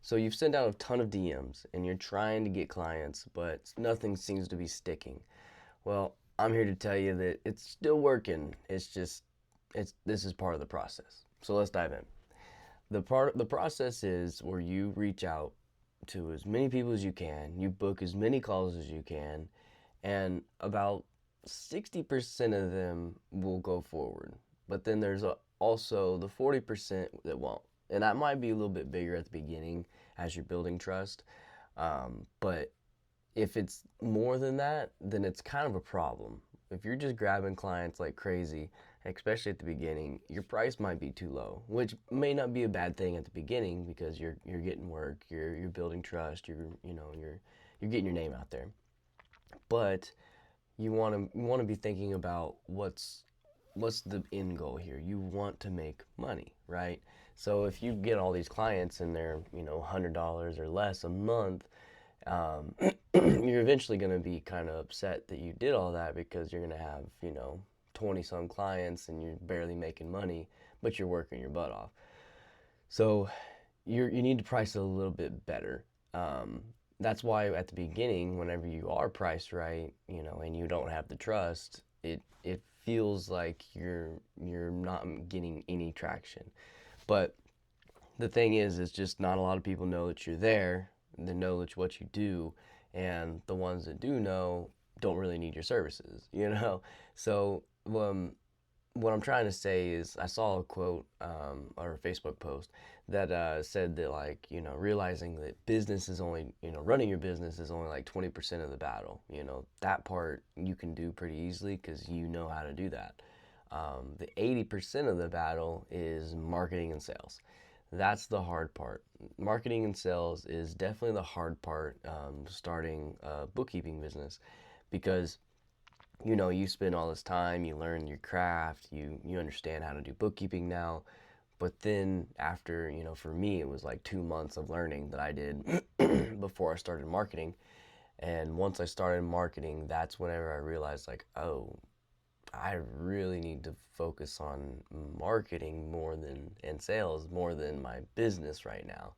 So you've sent out a ton of DMs and you're trying to get clients, but nothing seems to be sticking. Well, I'm here to tell you that it's still working. It's this is part of the process. So let's dive in. The process is where you reach out to as many people as you can, you book as many calls as you can, and about 60% of them will go forward. But then there's also the 40% that won't. And that might be a little bit bigger at the beginning as you're building trust. But if it's more than that, then it's kind of a problem. If you're just grabbing clients like crazy, especially at the beginning, your price might be too low, which may not be a bad thing at the beginning because you're getting work, you're building trust, you're getting your name out there. But you want to be thinking about what's the end goal here. You want to make money, right? So if you get all these clients and they're $100 or less a month, um, you're eventually going to be kind of upset that you did all that because you're going to have 20 some clients and you're barely making money, but you're working your butt off. So you need to price it a little bit better. Um, that's why at the beginning, whenever you are priced right, and you don't have the trust, it feels like you're not getting any traction. But the thing is just not a lot of people know that you're there, they know that what you do, and the ones that do know don't really need your services. So what I'm trying to say is I saw a quote or a Facebook post that said that, like, realizing that business is only, running your business is only like 20% of the battle. That part you can do pretty easily because you know how to do that. The 80% of the battle is marketing and sales. That's the hard part. Marketing and sales is definitely the hard part, starting a bookkeeping business, because you spend all this time, you learn your craft, you understand how to do bookkeeping now. But then after, for me, it was like 2 months of learning that I did before I started marketing. And once I started marketing, that's whenever I realized, like, oh, I really need to focus on marketing more than and sales more than my business right now.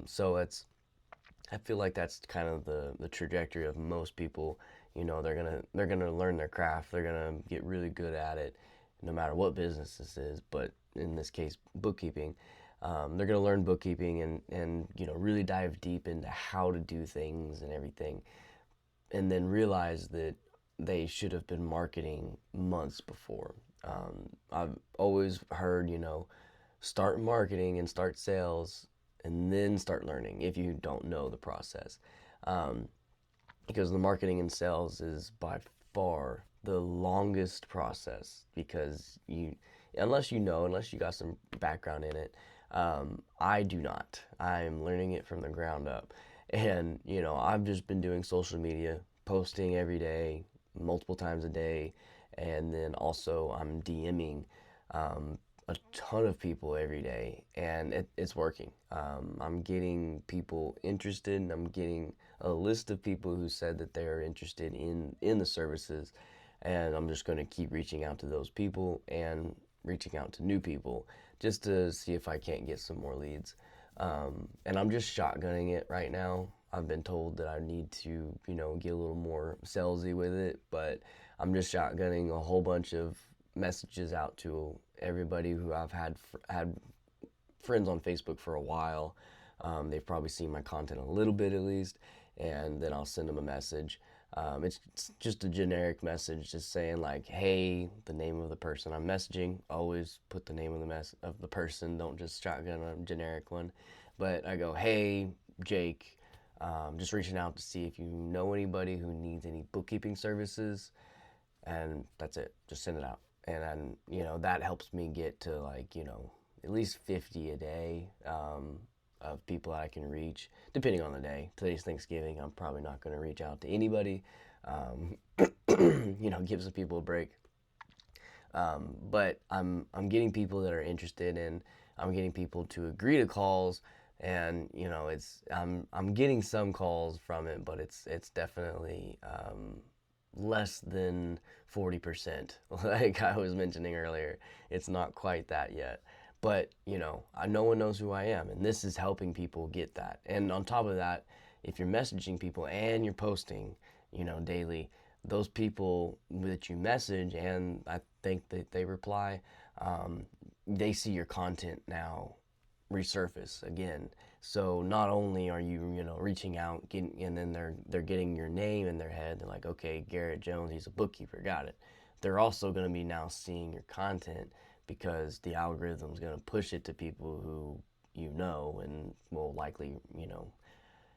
So I feel like that's kind of the trajectory of most people. They're gonna learn their craft. They're gonna get really good at it, no matter what business this is. But in this case, bookkeeping, they're gonna learn bookkeeping and really dive deep into how to do things and everything, and then realize that they should have been marketing months before. I've always heard, start marketing and start sales and then start learning if you don't know the process. Um, because the marketing and sales is by far the longest process because unless you got some background in it. I do not. I'm learning it from the ground up. And, I've just been doing social media, posting every day, multiple times a day. And then also I'm DMing um, a ton of people every day, and it's working. I'm getting people interested, and I'm getting a list of people who said that they're interested in the services, and I'm just going to keep reaching out to those people and reaching out to new people just to see if I can't get some more leads. And I'm just shotgunning it right now. I've been told that I need to, get a little more salesy with it, but I'm just shotgunning a whole bunch of messages out to everybody who I've had friends on Facebook for a while. They've probably seen my content a little bit at least, and then I'll send them a message. It's just a generic message, just saying like, "Hey," the name of the person I'm messaging. Always put the name of the person. Don't just shotgun a generic one. But I go, "Hey, Jake, just reaching out to see if you know anybody who needs any bookkeeping services," and that's it. Just send it out, and then that helps me get to, like, at least 50 a day, of people I can reach, depending on the day. Today's Thanksgiving. I'm probably not going to reach out to anybody. Um, give some people a break. But I'm getting people that are interested, and I'm getting people to agree to calls, and I'm getting some calls from it, but it's definitely less than 40%. Like I was mentioning earlier, it's not quite that yet. but no one knows who I am, and this is helping people get that. And on top of that, if you're messaging people and you're posting, daily, those people that you message and I think that they reply, they see your content now resurface again. So not only are you, reaching out, and then they're getting your name in their head. They're like, okay, Garrett Jones, he's a bookkeeper, got it. They're also going to be now seeing your content because the algorithm's going to push it to people who and will likely,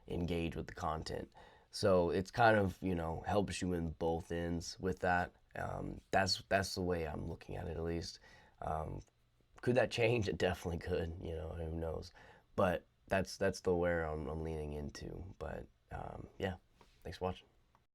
engage with the content. So it's kind of, helps you in both ends with that. That's the way I'm looking at it, at least. Could that change? It definitely could. Who knows? But that's the where I'm leaning into. But yeah, thanks for watching.